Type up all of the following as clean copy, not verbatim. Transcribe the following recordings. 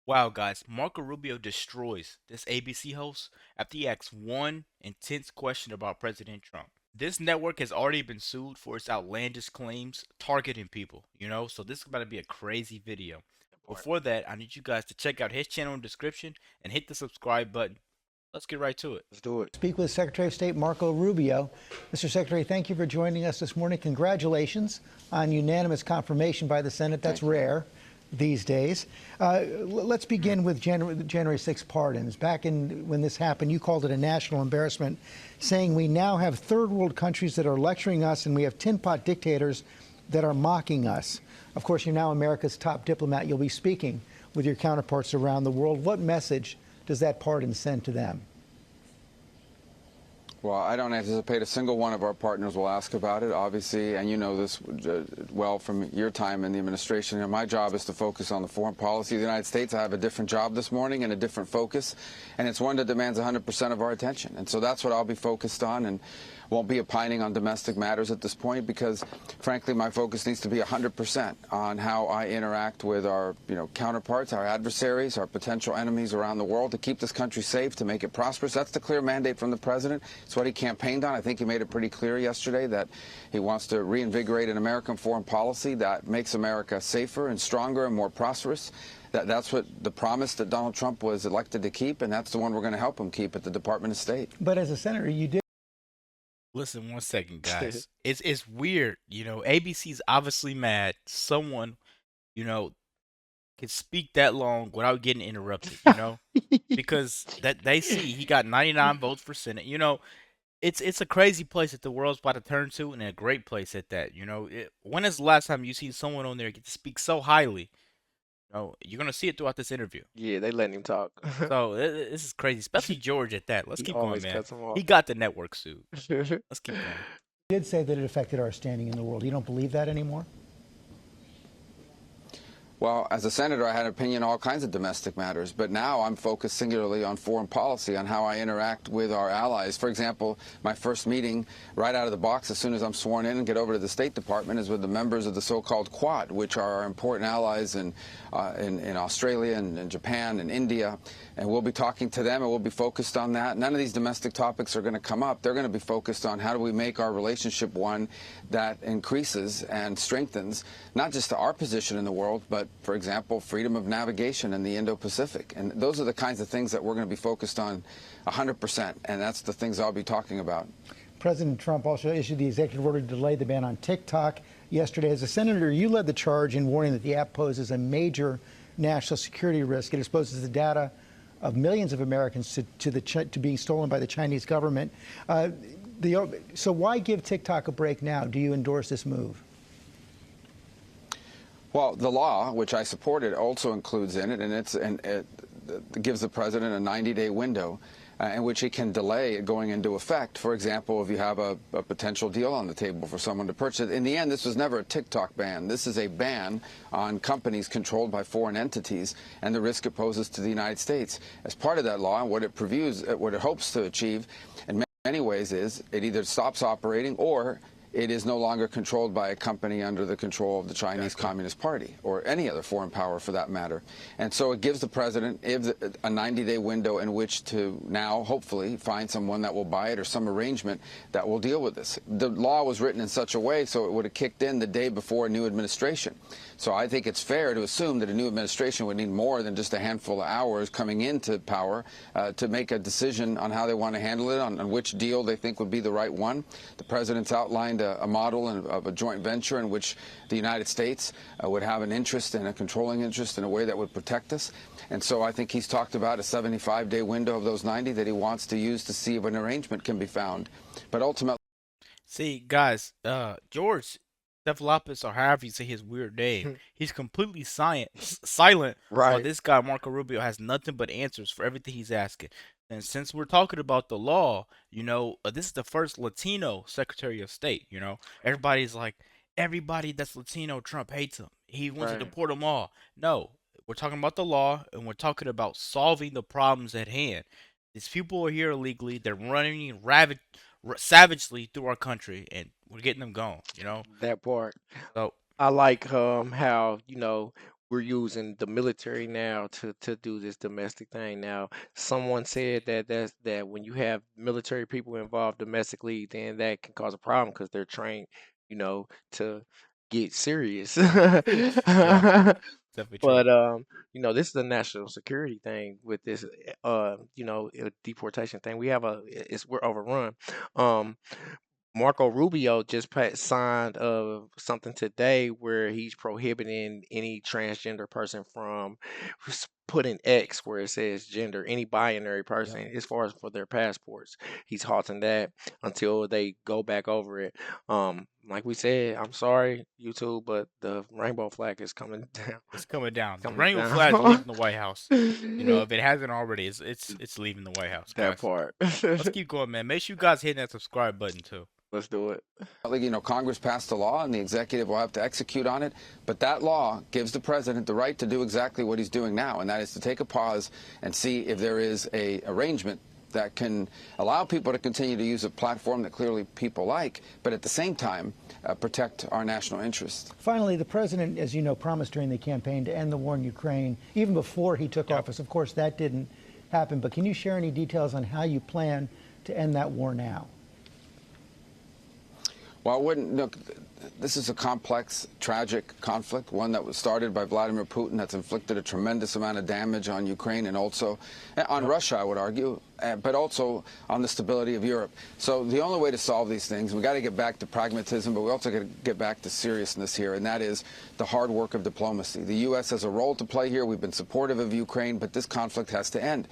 Wow, guys, Marco Rubio destroys this ABC host after he asks one intense question about President Trump. This network has already been sued for its outlandish claims targeting people, so this is about to be a crazy video. Before that, I need you guys to check out his channel in the description and hit the subscribe button. Let's get right to it. Let's do it. Speak with Secretary of State Marco Rubio. Mr. Secretary, thank you for joining us this morning. Congratulations on unanimous confirmation by the Senate. That's rare these days. Let's begin with January 6th pardons. Back when this happened, you called it a national embarrassment, saying we now have third world countries that are lecturing us and we have tin pot dictators that are mocking us. Of course, you're now America's top diplomat. You'll be speaking with your counterparts around the world. What message does that pardon send to them? Well, I don't anticipate a single one of our partners will ask about it, obviously, and you know this well from your time in the administration. And my job is to focus on the foreign policy of the United States. I have a different job this morning and a different focus, and it's one that demands 100% of our attention. And so that's what I'll be focused on, and won't be opining on domestic matters at this point because, frankly, my focus needs to be 100% on how I interact with our counterparts, our adversaries, our potential enemies around the world to keep this country safe, to make it prosperous. That's the clear mandate from the president. It's what he campaigned on. I think he made it pretty clear yesterday that he wants to reinvigorate an American foreign policy that makes America safer and stronger and more prosperous. That's what the promise that Donald Trump was elected to keep, and that's the one we're going to help him keep at the Department of State. But as a senator, you did. Listen one second, guys. It's weird. ABC's obviously mad. Someone, you know, can speak that long without getting interrupted, because that they see he got 99 votes for Senate. It's a crazy place that the world's about to turn to, and a great place at that. When is the last time you see someone on there get to speak so highly? You're gonna see it throughout this interview. Yeah, they letting him talk. So this is crazy, especially George at that. Let's He keep going, always man. cuts him He off. got the network suit. Let's keep going. Did say that it affected our standing in the world. You don't believe that anymore? Well, as a senator, I had an opinion on all kinds of domestic matters, but now I'm focused singularly on foreign policy, on how I interact with our allies. For example, my first meeting right out of the box as soon as I'm sworn in and get over to the State Department is with the members of the so-called Quad, which are our important allies in Australia and in Japan and India. And we'll be talking to them and we'll be focused on that. None of these domestic topics are going to come up. They're going to be focused on how do we make our relationship one that increases and strengthens not just our position in the world, but, for example, freedom of navigation in the Indo-Pacific. And those are the kinds of things that we're going to be focused on 100%. And that's the things I'll be talking about. President Trump also issued the executive order to delay the ban on TikTok yesterday. As a senator, you led the charge in warning that the app poses a major national security risk. It exposes the data of millions of Americans to being stolen by the Chinese government. So why give TikTok a break now? Do you endorse this move? Well, the law, which I supported, also includes in it, and it gives the president a 90-day window in which he can delay it going into effect. For example, if you have a potential deal on the table for someone to purchase. In the end, this was never a TikTok ban. This is a ban on companies controlled by foreign entities and the risk it poses to the United States. As part of that law, what it hopes to achieve in many ways is it either stops operating or it is no longer controlled by a company under the control of the Chinese Communist Party or any other foreign power for that matter. And so it gives the president a 90-day window in which to now hopefully find someone that will buy it or some arrangement that will deal with this. The law was written in such a way so it would have kicked in the day before a new administration. So I think it's fair to assume that a new administration would need more than just a handful of hours coming into power to make a decision on how they want to handle it, on which deal they think would be the right one. The president's outlined a model of a joint venture in which the United States would have an interest and a controlling interest in a way that would protect us. And so I think he's talked about a 75-day window of those 90 that he wants to use to see if an arrangement can be found. But ultimately, See, guys, George Stephanopoulos, or however you say his weird name, he's completely silent while Right. this guy, Marco Rubio, has nothing but answers for everything he's asking. And since we're talking about the law, this is the first Latino Secretary of State. Everybody's like, everybody that's Latino, Trump hates him. He wants to Right. deport them all. No, we're talking about the law, and we're talking about solving the problems at hand. These people are here illegally. They're running savagely through our country, and we're getting them gone. That part. So I like how, we're using the military now to do this domestic thing. Now, someone said that when you have military people involved domestically, then that can cause a problem because they're trained, to get serious. Yeah, definitely true. But this is a national security thing with this deportation thing. We're overrun. Um Marco Rubio just signed something today where he's prohibiting any transgender person from putting X where it says gender, any binary Yep. person, as far as for their passports. He's halting that until they go back over it. Like we said, I'm sorry, YouTube, but the rainbow flag is coming down. It's coming down. The Coming rainbow flag's down. leaving the White House. You know, if it hasn't already, it's leaving the White House, That guys. part. Let's keep going, man. Make sure you guys hit that subscribe button too. Let's do it. Congress passed a law and the executive will have to execute on it. But that law gives the president the right to do exactly what he's doing now, and that is to take a pause and see if there is a arrangement that can allow people to continue to use a platform that clearly people like, but at the same time protect our national interests. Finally, the president, as you know, promised during the campaign to end the war in Ukraine, even before he took office. Of course, that didn't happen. But can you share any details on how you plan to end that war now? Well, look, this is a complex, tragic conflict, one that was started by Vladimir Putin that's inflicted a tremendous amount of damage on Ukraine and also on Russia, I would argue, but also on the stability of Europe. So the only way to solve these things, we got to get back to pragmatism, but we also got to get back to seriousness here, and that is the hard work of diplomacy. The U.S. has a role to play here. We've been supportive of Ukraine, but this conflict has to end.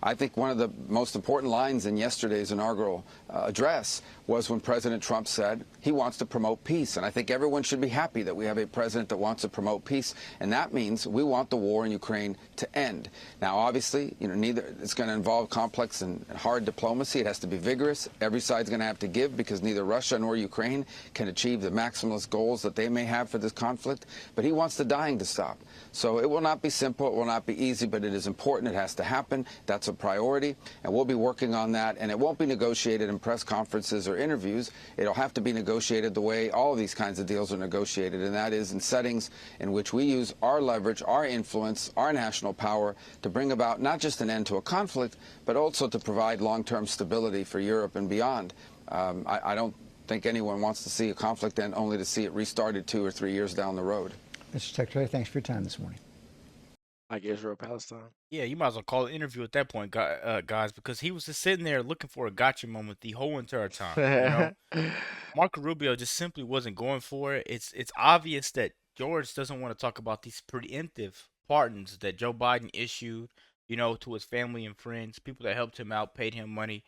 I think one of the most important lines in yesterday's inaugural address was when President Trump said he wants to promote peace. And I think everyone should be happy that we have a president that wants to promote peace. And that means we want the war in Ukraine to end. Now, obviously, it's going to involve complex and hard diplomacy. It has to be vigorous. Every side's going to have to give because neither Russia nor Ukraine can achieve the maximalist goals that they may have for this conflict. But he wants the dying to stop. So it will not be simple. It will not be easy, but it is important. It has to happen. That's a priority, and we'll be working on that. And it won't be negotiated in press conferences or interviews. It'll have to be negotiated the way all of these kinds of deals are negotiated, and that is in settings in which we use our leverage, our influence, our national power to bring about not just an end to a conflict, but also to provide long-term stability for Europe and beyond. I don't think anyone wants to see a conflict end only to see it restarted 2 or 3 years down the road. Mr. Secretary, thanks for your time this morning. Like Israel, Palestine. Yeah, you might as well call it an interview at that point, guys, because he was just sitting there looking for a gotcha moment the whole entire time. Marco Rubio just simply wasn't going for it. It's obvious that George doesn't want to talk about these preemptive pardons that Joe Biden issued, to his family and friends, people that helped him out, paid him money,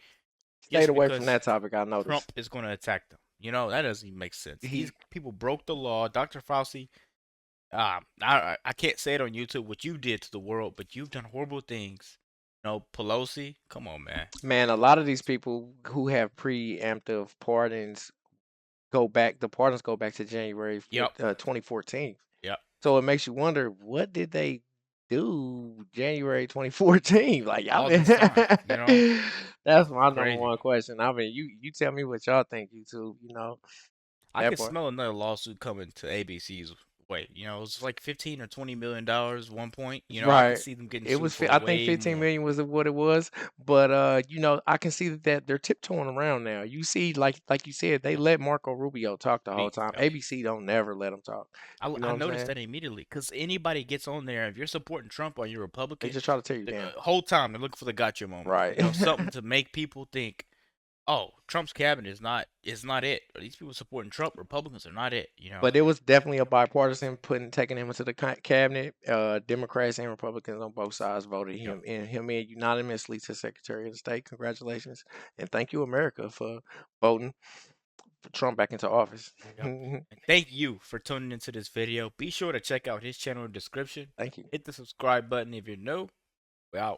Stayed just away from because that topic, I noticed. Trump is going to attack them. That doesn't even make sense. He- These people broke the law. Dr. Fauci, I can't say it on YouTube what you did to the world, but you've done horrible things. Pelosi, come on, man. Man, a lot of these people who have preemptive pardons the pardons go back to January Yep. 2014. Yep. So it makes you wonder, what did they do January 2014? Like, All this time, that's my number Crazy. one question. I mean, you tell me what y'all think, YouTube, I that can part. smell another lawsuit coming to ABC's way. It's like $15 or $20 million one point. I can Right. see them getting It sued was, for I think way 15 more. million was what it was, but I can see that they're tiptoeing around now. You see, like you said, they let Marco Rubio talk the whole time. Yep. ABC don't never let him talk. I You know what I'm noticed saying? that immediately because anybody gets on there, if you're supporting Trump or you're They Republican, just try to tear you the down. whole time they're looking for the gotcha moment. Right. Something to make people think, oh, Trump's cabinet is not it. Or these people supporting Trump, Republicans are not it. But it was definitely a bipartisan taking him into the cabinet. Democrats and Republicans on both sides voted him in unanimously to Secretary of the State. Congratulations, and thank you, America, for voting for Trump back into office. And thank you for tuning into this video. Be sure to check out his channel in the description. Thank you. Hit the subscribe button if you're new.